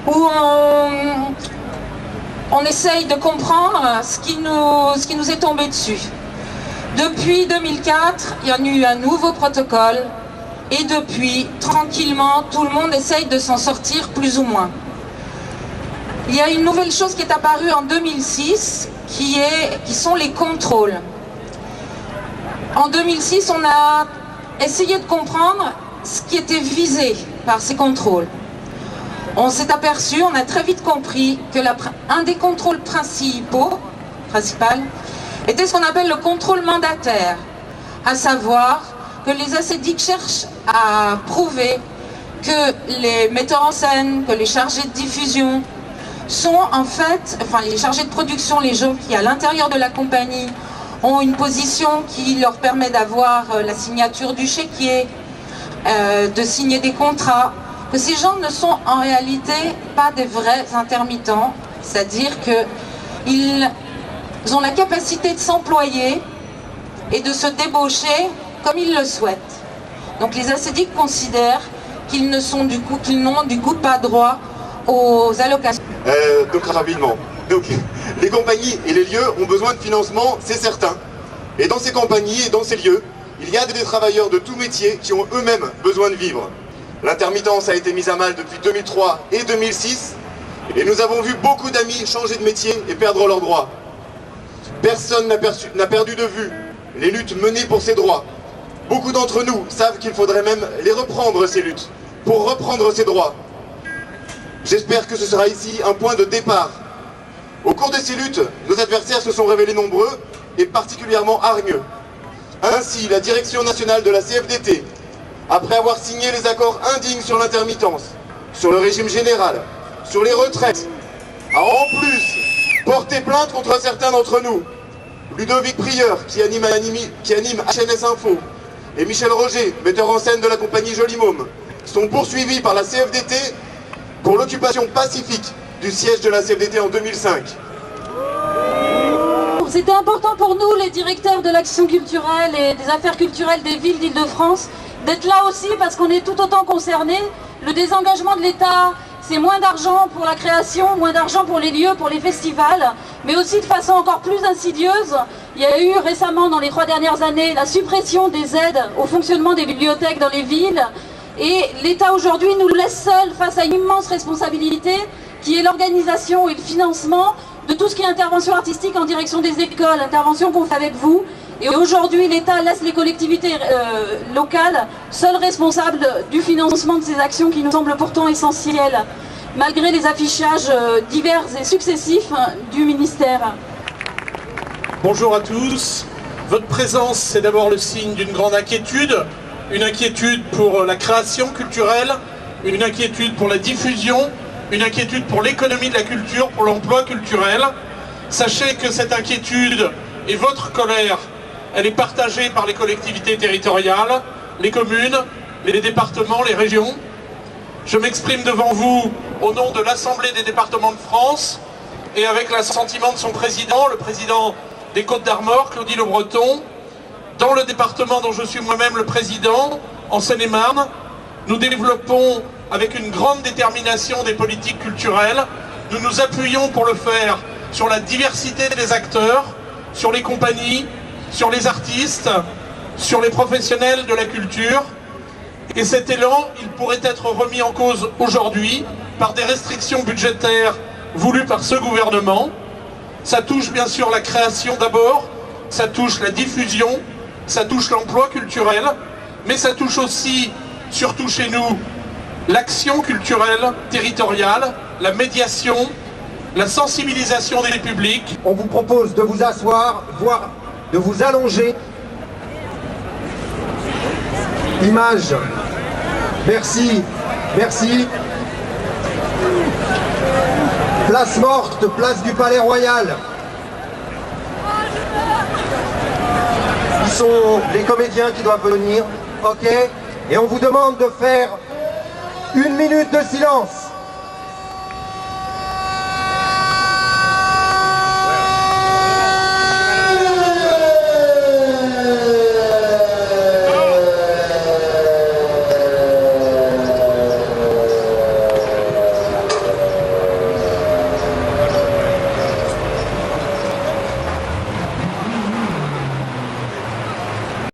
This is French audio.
où on essaye de comprendre ce qui nous est tombé dessus. Depuis 2004, il y a eu un nouveau protocole et depuis, tranquillement, tout le monde essaye de s'en sortir plus ou moins. Il y a une nouvelle chose qui est apparue en 2006 qui sont les contrôles. En 2006, on a essayé de comprendre ce qui était visé par ces contrôles. On s'est aperçu, on a très vite compris que un des contrôles principal était ce qu'on appelle le contrôle mandataire, à savoir que les ascédiques cherchent à prouver que les metteurs en scène, que les chargés de diffusion sont en fait, les chargés de production, les gens qui à l'intérieur de la compagnie ont une position qui leur permet d'avoir la signature du chéquier, de signer des contrats, que ces gens ne sont en réalité pas des vrais intermittents, c'est-à-dire qu'ils ont la capacité de s'employer et de se débaucher comme ils le souhaitent. Donc les ascédiques considèrent qu'ils n'ont du coup pas droit aux allocations. Donc rapidement, les compagnies et les lieux ont besoin de financement, c'est certain. Et dans ces compagnies et dans ces lieux, il y a des travailleurs de tout métier qui ont eux-mêmes besoin de vivre. L'intermittence a été mise à mal depuis 2003 et 2006, et nous avons vu beaucoup d'amis changer de métier et perdre leurs droits. Personne n'a perdu de vue les luttes menées pour ces droits. Beaucoup d'entre nous savent qu'il faudrait même les reprendre, ces luttes, pour reprendre ces droits. J'espère que ce sera ici un point de départ. Au cours de ces luttes, nos adversaires se sont révélés nombreux et particulièrement hargneux. Ainsi, la direction nationale de la CFDT, après avoir signé les accords indignes sur l'intermittence, sur le régime général, sur les retraites, a en plus porté plainte contre certains d'entre nous. Ludovic Prieur, qui anime HNS Info, et Michel Roger, metteur en scène de la compagnie Joli Môme, sont poursuivis par la CFDT pour l'occupation pacifique du siège de la CFDT en 2005. C'était important pour nous, les directeurs de l'action culturelle et des affaires culturelles des villes d'Île-de-France, d'être là aussi parce qu'on est tout autant concernés. Le désengagement de l'État, c'est moins d'argent pour la création, moins d'argent pour les lieux, pour les festivals, mais aussi de façon encore plus insidieuse. Il y a eu récemment, dans les 3 dernières années, la suppression des aides au fonctionnement des bibliothèques dans les villes. Et l'État aujourd'hui nous laisse seuls face à une immense responsabilité qui est l'organisation et le financement de tout ce qui est intervention artistique en direction des écoles, intervention qu'on fait avec vous. Et aujourd'hui, l'État laisse les collectivités locales seules responsables du financement de ces actions qui nous semblent pourtant essentielles, malgré les affichages divers et successifs du ministère. Bonjour à tous. Votre présence, c'est d'abord le signe d'une grande inquiétude, une inquiétude pour la création culturelle, une inquiétude pour la diffusion, une inquiétude pour l'économie de la culture, pour l'emploi culturel. Sachez que cette inquiétude et votre colère, elle est partagée par les collectivités territoriales, les communes, les départements, les régions. Je m'exprime devant vous au nom de l'Assemblée des départements de France et avec l'assentiment de son président, le président des Côtes-d'Armor, Claudie Le Breton. Dans le département dont je suis moi-même le président, en Seine-et-Marne, nous développons avec une grande détermination des politiques culturelles. Nous nous appuyons pour le faire sur la diversité des acteurs, sur les compagnies, sur les artistes, sur les professionnels de la culture. Et cet élan, il pourrait être remis en cause aujourd'hui par des restrictions budgétaires voulues par ce gouvernement. Ça touche bien sûr la création d'abord, ça touche la diffusion, ça touche l'emploi culturel, mais ça touche aussi, surtout chez nous, l'action culturelle territoriale, la médiation, la sensibilisation des publics. On vous propose de vous asseoir, voire de vous allonger. Image. Merci, merci. Place morte, place du Palais Royal. Ils sont les comédiens qui doivent venir, ok? Et on vous demande de faire 1 minute de silence.